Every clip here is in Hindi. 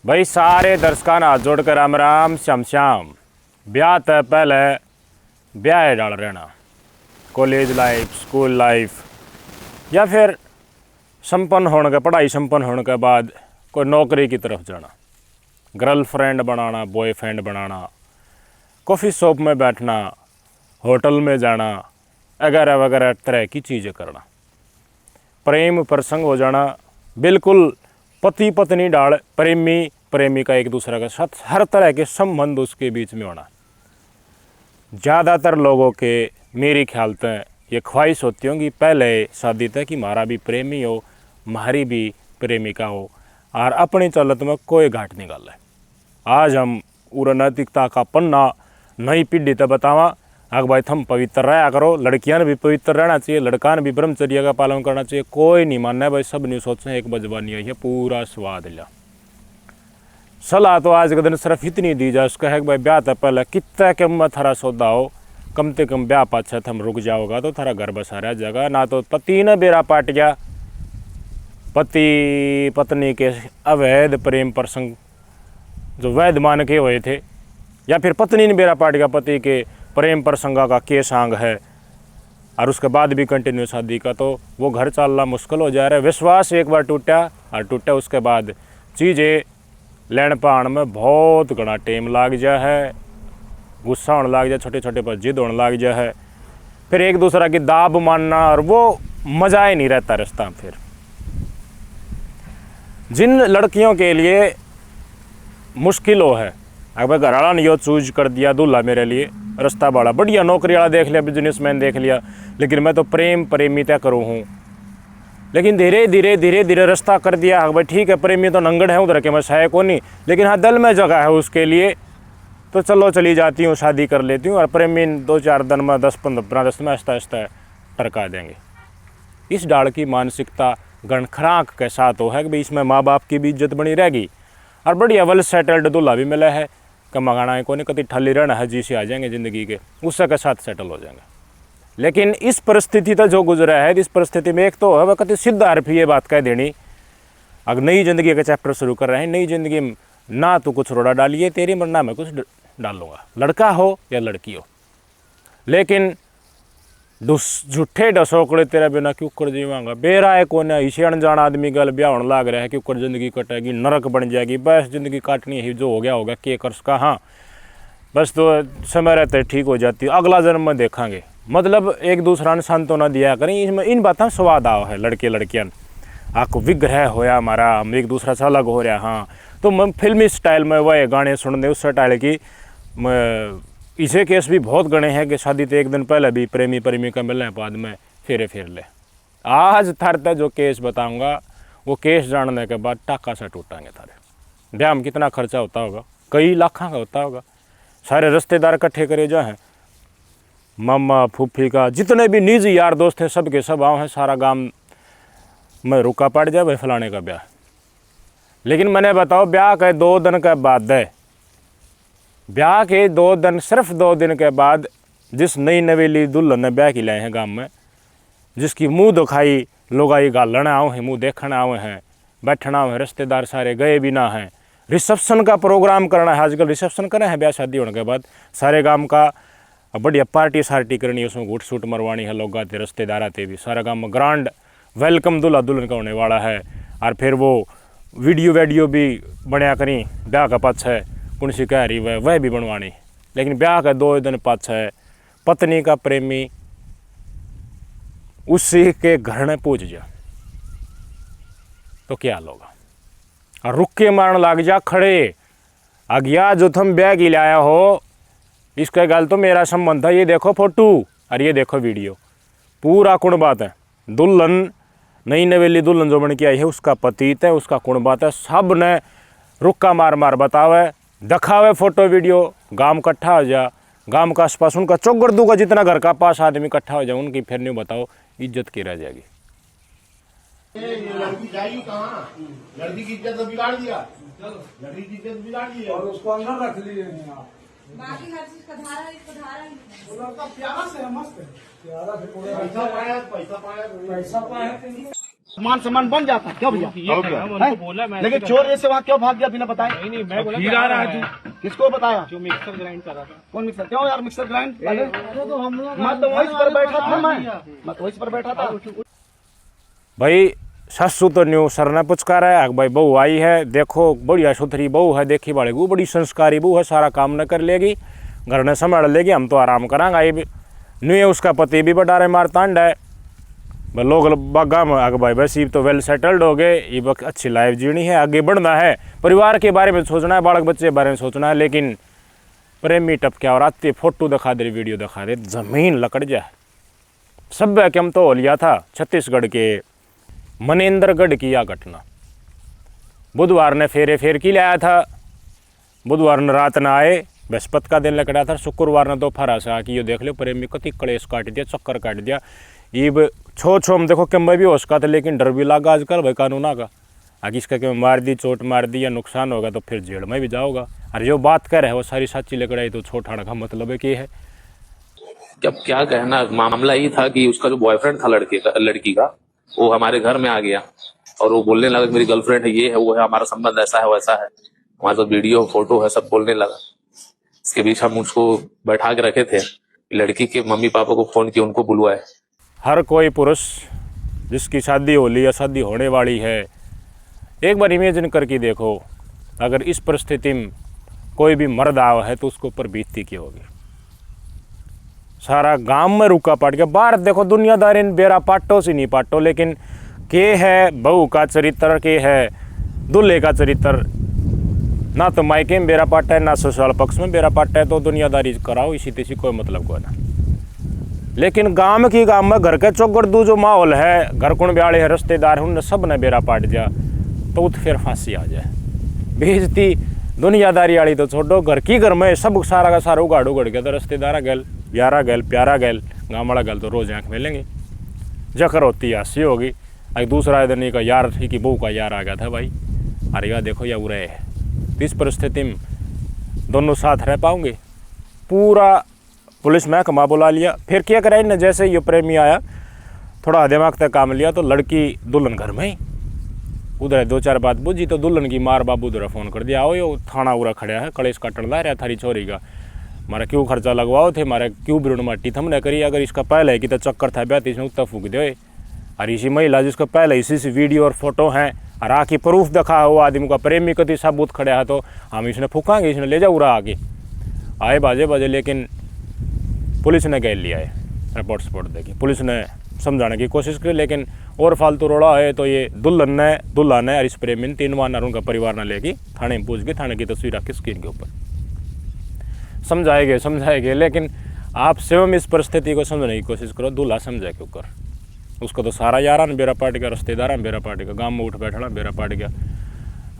भाई सारे दर्शकों हाथ जोड़कर राम राम श्याम श्याम। ब्याह तय पहले ब्याह डाल रहना, कॉलेज लाइफ, स्कूल लाइफ या फिर संपन्न होने के पढ़ाई संपन्न होने के बाद कोई नौकरी की तरफ जाना, गर्लफ्रेंड बनाना, बॉयफ्रेंड बनाना, कॉफ़ी शॉप में बैठना, होटल में जाना, वगैरह वगैरह तरह की चीज़ें करना, प्रेम प्रसंग हो जाना, बिल्कुल पति पत्नी डाल प्रेमी प्रेमिका एक दूसरे के साथ हर तरह के संबंध उसके बीच में होना। ज़्यादातर लोगों के मेरी ख्याल तक ये ख्वाहिश होती होगी पहले शादी तक कि हमारा भी प्रेमी हो, हमारी भी प्रेमिका हो और अपनी चलत में कोई घाट निकाले। आज हम पूरा नैतिकता का पन्ना नई पीढ़ी तक बतावा। अगर भाई तुम पवित्र रहा करो, लड़कियां ने भी पवित्र रहना चाहिए, लड़का ने भी ब्रह्मचर्य का पालन करना चाहिए। कोई नहीं मानना भाई, सब नहीं सोचते एक बजवानी है पूरा स्वाद लिया। सलाह तो आज के दिन सिर्फ इतनी दी जाए उसका है कि भाई ब्याह तक पहले कितना कम में थारा सौदा हो, कम से कम ब्याह पाछे तुम रुक जाओगा तो थारा घर बसा रह जाएगा। ना तो पति ने बेरा पाट गया, पति पत्नी के अवैध प्रेम प्रसंग जो वैध मान के हुए थे, या फिर पत्नी ने बेरा पाट गया, पति के प्रेम प्रसंगा का केस आंग है और उसके बाद भी कंटिन्यू शादी का, तो वो घर चलना मुश्किल हो जा रहा है। विश्वास एक बार टूटा और टूटा उसके बाद चीज़ें लेन पान में बहुत घना टाइम लग जा है, गुस्सा होने लग जाए, छोटे छोटे पर जिद होने लग जा है, फिर एक दूसरे की दाब मानना और वो मज़ा ही नहीं रहता रिश्ता। फिर जिन लड़कियों के लिए मुश्किल हो है, अगर घर वाला ने यो चूज कर दिया दूल्हा मेरे लिए रास्ता बड़ा बढ़िया, नौकरी वाला देख लिया, बिजनेसमैन देख लिया, लेकिन मैं तो प्रेम प्रेमी तय करूँ हूँ, लेकिन धीरे धीरे रास्ता कर दिया। हाँ भाई ठीक है, प्रेमी तो नंगड़ है उधर के मैं है को नहीं, लेकिन हाँ दिल में जगह है उसके लिए, तो चलो चली जाती हूँ, शादी कर लेती हूँ और प्रेमी 2-4 दिन में 10-15 दिन में आहिस्ता आहिस्ता टरका देंगे। इस डाल की मानसिकता गणखराक के साथ हो है कि भाई इसमें माँ बाप की भी इज्जत बनी रहेगी और बढ़िया वेल सेटल्ड दूल्हा भी मिला है, कमाना है को नहीं, कभी ठल्ली रहना है जी से आ जाएंगे ज़िंदगी के, उससे के साथ सेटल हो जाएंगे। लेकिन इस परिस्थिति तक जो गुजरा है, इस परिस्थिति में एक तो है वह कति सीधा हरफी ये बात कह देनी, अगर नई ज़िंदगी का चैप्टर शुरू कर रहे हैं, नई ज़िंदगी में ना तो कुछ रोड़ा डालिए तेरी मरना मैं कुछ डालूंगा, लड़का हो या लड़की हो, लेकिन झूठे डसोकड़े तेरा बिना क्यों कर जीवांगा। बेरा है कोने इसे अनजान आदमी गल ब्याह होने लग रहा है, क्यों कर जिंदगी कटेगी, नरक बन जाएगी, बस जिंदगी काटनी है, जो हो गया होगा, के कर सका, हाँ बस तो समय रहते ठीक हो जाती है, अगला जन्म में देखेंगे। मतलब एक दूसरा ने सांत्वना दिया करें, इसमें इन बातों स्वाद आओ है। लड़के लड़कियां आपको विग्रह होया हमारा, हम एक दूसरा से अलग हो रहा, हाँ तो मैं फिल्मी स्टाइल में वह गाने सुन दे उस स्टाइल की। इसे केस भी बहुत गणे हैं कि शादी तो एक दिन पहले भी प्रेमी प्रेमिका मिलने बाद में फेर ले। आज थारे जो केस बताऊंगा वो केस जानने के बाद टाका से टूटांगे। थारे ब्याह में कितना खर्चा होता होगा, कई लाखों का होता होगा, सारे रिश्तेदार इकट्ठे करे जो हैं, मामा फूफी का जितने भी निजी यार दोस्त हैं सब के सब आओ हैं, सारा गांव में रुका पड़ जाए भाई फलाने का ब्याह। लेकिन मैंने बताओ ब्याह के 2 दिन के बाद है, ब्याह के 2 दिन, सिर्फ 2 दिन के बाद जिस नई नवेली दुल्हन ने ब्याह की लाए हैं गांव में, जिसकी मुंह दिखाई लोग आई गालन आओ हैं, मुंह देखने आओ हैं, बैठना आओ हैं, रिश्तेदार सारे गए भी ना हैं, रिसेप्शन का प्रोग्राम करना है, आजकल रिसेप्शन करे हैं ब्याह शादी होने के बाद, सारे गांव का बढ़िया पार्टी सार्टी करनी है, उसमें घूट सूट मरवानी है, लोग आते रिश्तेदार आते भी, सारा गांव में ग्रांड वेलकम दूल्हा दुल्हन का होने वाला है। और फिर वो वीडियो भी बनया करी ब्याह का पाछे, कौन सी कह रही वह भी बनवानी। लेकिन ब्याह का 2 दिन पाछे पत्नी का प्रेमी उसी के घर में पूछ जा तो क्या लोगा, और रुक के मारने लग जा खड़े, अज्ञा जो तुम ब्याह की लाया हो इसका गल तो मेरा संबंध था, ये देखो फोटो और ये देखो वीडियो, पूरा कौन बात है। दुल्हन नई नवेली दुल्हन जो बन के आई है उसका पतित है, उसका कौन बात है, सब ने रुक्का मार मार बतावे, दिखावे फोटो वीडियो, गांव इकट्ठा हो जा, गांव का आसपास उनका चौगर्दू का जितना घर का पास आदमी इकट्ठा हो जाए, उनकी फिर नहीं बताओ इज्जत की रह जाएगी। लड़की जाएगी कहाँ, लड़की की इज्जत बिगाड़ दिया, लड़की की इज्जत बिगाड़ दी और उसको अंदर रख लिए। बाकी हर चीज का धारा है, इसका धारा ही वो लड़का प्यारा से है, मस्त है, प्यारा से, पैसा पाया, पैसा पाया, पैसा पाया। मान सम्मान बन जाता क्यों भैया? हैं? लेकिन चोर जैसे वहाँ क्यों भाग गया बिना बताए? नहीं मैं बोला खीर आ रहा है किसको बताया? जो मिक्सर ग्राइंड कर रहा था। कौन मिक्सर? क्यों यार मिक्सर ग्राइंड? तो हम लोग मैं तो वहीं पर बैठा था, मैं तो वहीं पर बैठा था। भाई ससु तो न्यू सर ने पुचकार है भाई बहू आई है, देखो बढ़िया सुथरी बहू है, देखी बड़ेगी बड़ी संस्कारी बहू है, सारा काम न कर लेगी, घर ने संभाल लेगी, हम तो आराम करांगा। ये न्यू है उसका पति भी बटारे मारतांड है, लोग बागा में आगे भाई बस ये तो वेल सेटल्ड हो गए, ये वक्त अच्छी लाइफ जीनी है, आगे बढ़ना है, परिवार के बारे में सोचना है, बालक बच्चे के बारे में सोचना है। लेकिन प्रेमी टपक्या और आते फोटो दिखा दे, वीडियो दिखा दे, जमीन लकड़ जाए। सब कम तो हो लिया था छत्तीसगढ़ के मनेंद्रगढ़ की यह घटना। बुधवार ने फेर की लाया था, बुधवार ने रात ना आए, बृहस्पति का दिन लकड़ा था, शुक्रवार ने दोपहर से आके ये देख लो प्रेमी कति कलेश काट दिया, चक्कर काट दिया। ये छो में देखो कम भी हो सका था, लेकिन डर भी लगा आजकल भाई कानूना का, आगे इसका क्यों मार दी, चोट मार दी या नुकसान होगा तो फिर जेल में भी जाओगा। और जो बात कर रहे है वो सारी सच्ची लकड़ाई, तो छोटाने का मतलब है कि है जब क्या कहना, मामला ये था कि उसका जो बॉयफ्रेंड था लड़की का, वो हमारे घर में आ गया और वो बोलने लगा कि मेरी गर्लफ्रेंड है, ये है वो है, हमारा संबंध ऐसा है वैसा है, हमारे साथ वीडियो फोटो है, सब बोलने लगा। इसके बीच हम उसको बैठा के रखे थे, लड़की के मम्मी पापा को फोन किया, उनको बुलवाए। हर कोई पुरुष जिसकी शादी हो ली या शादी होने वाली है, एक बार इमेजिन करके देखो अगर इस परिस्थिति में कोई भी मर्द आवा है तो उसके ऊपर बीतती क्या होगी। सारा गांव में रुका पाट गया। बाहर देखो दुनियादारी बेरा पाटो से नहीं पाटो, लेकिन के है बहू का चरित्र, के है दूल्हे का चरित्र, ना तो मायके में बेरा पाटा है ना ससुराल पक्ष में बेरा पाटा है, तो दुनियादारी कराओ इसी तेसी कोई मतलब को ना। लेकिन गांव में घर के चौगड़दू जो माहौल है, घर कुण ब्याले है, रिश्तेदार उनने सब ने बेरा पाट दिया तो फिर फांसी आ जाए। बेइज्जती दुनियादारी वाली तो छोड़ो, घर में सब सारा का सारा उगाड़ गया तो रिश्तेदारा गैल, यारा गैल, प्यारा गैल, गाँव वाला गैल तो रोज आँख मिलेंगे, जकर होती हंसी होगी। एक दूसरा दिन का यार की बहू का यार आ गया था भाई, अरे यार देखो या उरे है। तो इस परिस्थिति में दोनों साथ रह पाओगे? पूरा पुलिस महकमा बुला लिया, फिर क्या कराई न, जैसे ये प्रेमी आया थोड़ा दिमाग तक काम लिया तो लड़की दुल्हन घर में ही, उधर दो चार बात बुझी तो दुल्हन की मार बाबू उधर फ़ोन कर दिया, आओ यो थाना उरा खड़ा है, कलेश काटन ला रहा थारी छोरी का, मारा क्यों खर्चा लगवाओ थे, मारा क्यों बिरुण माटी थमने करी, अगर इसका पहले है कि तो चक्कर था ब्याह इसने उत्ता फूक दे। और इसी महिला जिसका पहले इसी वीडियो और फोटो हैं और आके प्रूफ दिखा हो आदमी का प्रेमी कति सबूत खड़ा है, तो हम इसने फूकांगे, इसने ले जाओ उरा आगे आए बाजे। लेकिन पुलिस ने गैल लिया है, रिपोर्ट देखी, पुलिस ने समझाने की कोशिश की, लेकिन और फालतू रोड़ा है तो ये दुल्हा ने और इस प्रेमी ने 3 बार उनका परिवार ने लेके थाने में पूछ के थाने की तस्वीर रखी स्क्रीन के ऊपर, समझाएंगे। लेकिन आप स्वयं इस परिस्थिति को समझने की कोशिश करो, दूल्हा समझे क्यों कर, उसको तो सारा यारा ने बेरा पाट गया, रिश्तेदार ने बेरा पाट गया, गाँव में उठ बैठना बेरा पाट गया।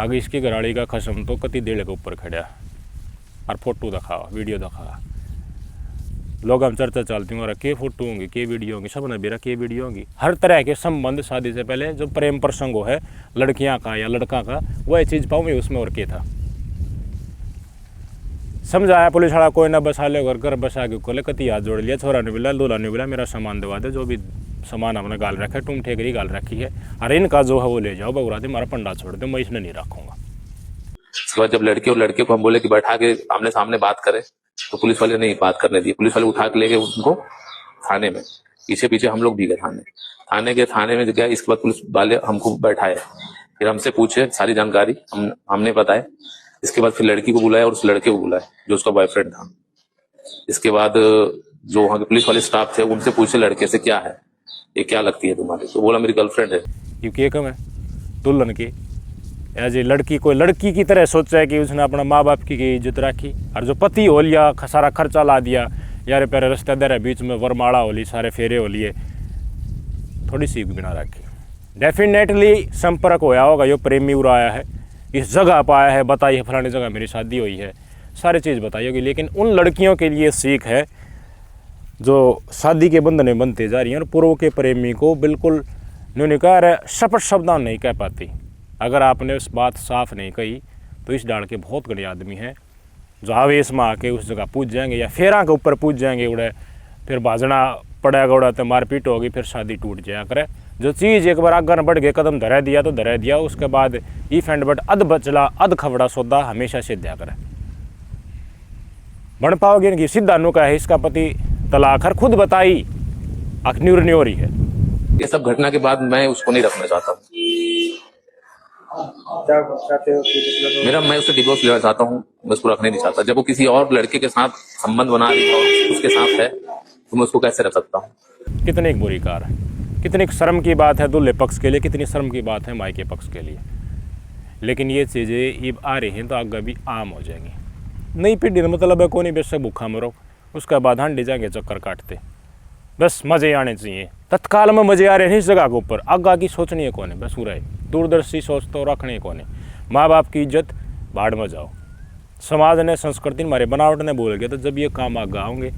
आगे इसकी घराड़ी का खसम तो कति देड़ के ऊपर खड़ा और फोटो दिखावा, वीडियो दिखावा, लोग हम चर्चा चलती हूँ, के फोटो होंगी, के वीडियो होंगी, सब ने बेरा के वीडियो होंगी। हर तरह के संबंध शादी से पहले जो प्रेम प्रसंग हो है लड़कियां का या लड़का का, वह चीज़ पाऊँ उसमें और के था। समझाया पुलिस वाला, कोई ना बसा ले, घर बसा के कोले कति हाथ जोड़ लिया, छोरा ने बोला, दूल्हा ने बोला मेरा सामान दवा दे, जो भी सामान हमने गाल रखा है, तुम ठेकरी गाल रखी है, अरे इनका जो है वो ले जाओ बगुरा दे, हमारा पंडा छोड़ दे, मैं इसने नहीं रखूंगा। उसके बाद जब लड़की और लड़के को हम बोले कि बैठा के आमने सामने बात करें, तो पुलिस वाले नहीं बात करने दी। पुलिस वाले उठा के ले गए उनको थाने में, पीछे हम लोग भी गए थाने में गए। इसके बाद पुलिस वाले हमको बैठाए, फिर हमसे पूछे सारी जानकारी, हमने बताए। इसके बाद फिर लड़की को बुलाया और उस लड़के को बुलाया जो उसका बॉयफ्रेंड था। इसके बाद जो वहाँ के पुलिस वाले स्टाफ थे उनसे पूछे लड़के से, क्या है ये, क्या लगती है तुम्हारी? तो बोला मेरी गर्लफ्रेंड है। ये कम है दुल्हन की, एज ए लड़की कोई लड़की की तरह सोचा है कि उसने अपना माँ बाप की इज्जत रखी, और जो पति हो लिया सारा खर्चा ला दिया, यार प्यारे रिश्तेदार है बीच में, वरमाला हो ली, सारे फेरे हो लिए, थोड़ी सी बिना रखी। डेफिनेटली संपर्क होया होगा, यो प्रेमी उड़ाया है, इस जगह पर आया है, बताई है फलानी जगह मेरी शादी हुई है, सारी चीज़ बताई होगी। लेकिन उन लड़कियों के लिए सीख है जो शादी के बंधन में बनते जा रही हैं और पूर्व के प्रेमी को बिल्कुल उन्होंने कहा शपथ शब्दां नहीं कह पाती। अगर आपने उस बात साफ नहीं कही तो इस डाल के बहुत गणे आदमी हैं जो आवेश में आके उस जगह पूछ जाएंगे या फेरा के ऊपर पूछ जाएंगे, उड़े फिर बाजना पड़ेगा, उड़ा तो मारपीट होगी, फिर शादी टूट जाया करे। जो चीज़ एक बार आगे न बढ़ गए कदम धरा दिया तो धरा दिया, उसके बाद इफ एंड बट अध बचला अध खवड़ा सौदा हमेशा सिद्धा करे बन पाओगे कि सीधा नु का है इसका पति तलाक हर खुद बताई अखन्यूर न्योरी है। ये सब घटना के बाद मैं उसको नहीं रखना चाहता हूँ। क्या चाहते हो कि मतलब मैं उससे डिवोर्स लेना चाहता हूँ, मैं उसको रखने नहीं चाहता। जब वो किसी और लड़के के साथ संबंध बना रही है और उसके साथ है तो मैं उसको कैसे रख सकता हूँ। कितनी एक बुरी कार है, कितनी शर्म की बात है दूल्हे पक्ष के लिए, कितनी शर्म की बात है मायके पक्ष के लिए। लेकिन ये चीज़ें अब आ रही हैं तो आगे भी आम हो जाएंगी। नई पीढ़ी मतलब है कौन ही बेशक भूखा मरो, उसके बाद हांडी जाएंगे चक्कर काटते, बस मज़े आने चाहिए। तत्काल में मज़े आ रहे हैं इस जगह के ऊपर, आगा की सोचनी है कौन है, बस पूरा है दूरदर्शी सोच तो रखनी है कौन है। माँ बाप की इज्जत बाढ़ में जाओ, समाज ने संस्कृति हमारे बनावट ने बोल गया तो जब ये काम आगे आओगे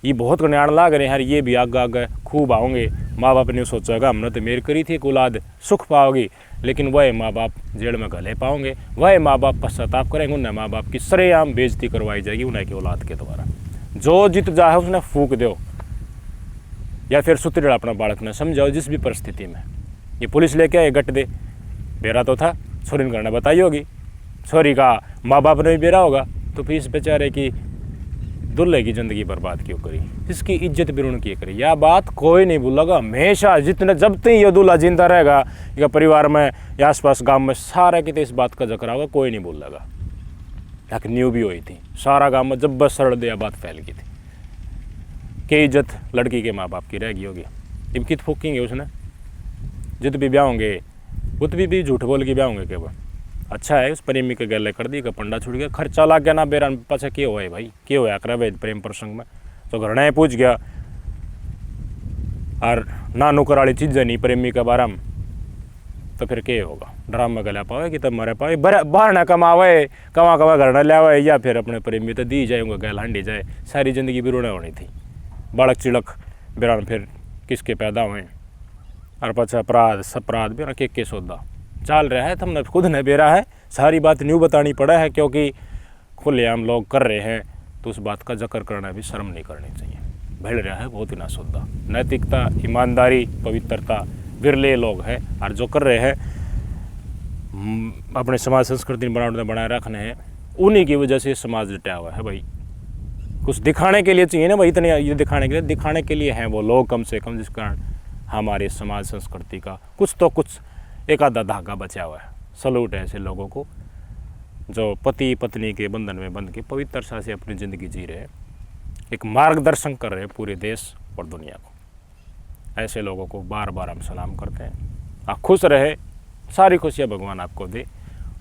ये बहुत कल्याण लाग रहे हैं यार, ये भी आगे आगे खूब आओगे। माँ बाप ने सोचेगा हमने तो मेर करी थी औलाद सुख पाओगी, लेकिन वह माँ बाप जेल में गले पाओगे, वह माँ बाप पश्चाताप करेंगे, उन्हें माँ बाप की सरेआम बेइज्जती करवाई जाएगी उन्हें की औलाद के द्वारा। जो जीत जाए उसने फूक दो या फिर सुतरेड़ा अपना बालक ने समझाओ जिस भी परिस्थिति में। ये पुलिस लेके आए गट दे बेरा तो था, छोरी ने करना बताई होगी, छोरी का माँ बाप ने भी बेरा होगा, तो फिर इस बेचारे की दुल्हे की ज़िंदगी बर्बाद क्यों करी, इसकी इज्जत भी उन्होंने क्यों करी। यह बात कोई नहीं भूलेगा हमेशा, जितने जब तक ये दूल्हा जिंदा रहेगा या परिवार में या आसपास गांव में सारा कितने इस बात का जिक्र होगा, कोई नहीं भूलेगा। एक न्यू भी हुई थी सारा गांव में, जब बस सड़ दिया बात फैल गई थी कि इज्जत लड़की के माँ बाप की रह गई होगी। अब कित फूकेंगे उसने, जित भी ब्याह होंगे उत भी झूठ बोल के ब्याह होंगे केवल। अच्छा है उस प्रेमी के गले कर दी, का पंडा छुट गया, खर्चा लाग गया ना बेरा पाछा क्यों हुआ है भाई, क्यों होया करे भाई प्रेम प्रसंग में, तो घरना पूछ गया और ना नुकर वाली चीज़ें नहीं प्रेमी के बारे में, तो फिर क्या होगा। ड्राम में गला पावे कि तब मरे पावे बाहर ना कमावे कमा कमा घर न लियावे, या फिर अपने प्रेमी तो दी जाए उनका गैल हांडी जाए, सारी ज़िंदगी भी रोना होनी थी। बालक चिड़क बेरान फिर किसके पैदा हुए और पचा अपराध सपराध बेरा के सौदा चाल रहा है, तुमने खुद ने बेरा है, सारी बात न्यू बतानी पड़ा है क्योंकि खुलेआम लोग कर रहे हैं, तो उस बात का जिक्र करना भी शर्म नहीं करनी चाहिए। भेड़ रहा है बहुत ही ना सौदा, नैतिकता ईमानदारी पवित्रता विरले लोग हैं, और जो कर रहे हैं अपने समाज संस्कृति बनावट में बनाए रखने हैं, उन्हीं की वजह से समाज लटा हुआ है भाई। कुछ दिखाने के लिए चाहिए ना भाई, इतने ये दिखाने के लिए हैं वो लोग कम से कम, जिस कारण हमारे समाज संस्कृति का कुछ तो कुछ एक आधा धागा बचा हुआ है। सलूट है ऐसे लोगों को जो पति पत्नी के बंधन में बंध के पवित्रता से अपनी ज़िंदगी जी रहे हैं, एक मार्गदर्शन कर रहे हैं पूरे देश और दुनिया को। ऐसे लोगों को बार बार हम सलाम करते हैं। आप खुश रहे, सारी खुशियाँ भगवान आपको दे,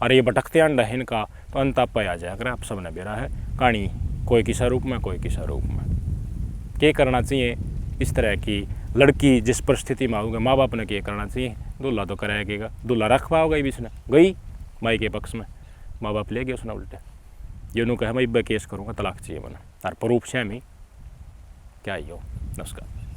और ये भटकते अंडा है इनका तो अंत आप पे आ जाया कर। आप सब ने बेरा है कहानी, कोई किसा रूप में कोई किसा रूप में। क्या करना चाहिए इस तरह की लड़की जिस परिस्थिति में आओगे, माँ बाप ने क्या करना चाहिए, दूल्हा तो कराएगा, दूल्हा रख पाओगे भी इसने गई माई के पक्ष में, माँ बाप ले गए उसने उल्टे, ये नु कहे मैं इब्बे केस करूँगा तलाक चाहिए मैंने, और प्रूफ से मैं क्या ही हो। नमस्कार।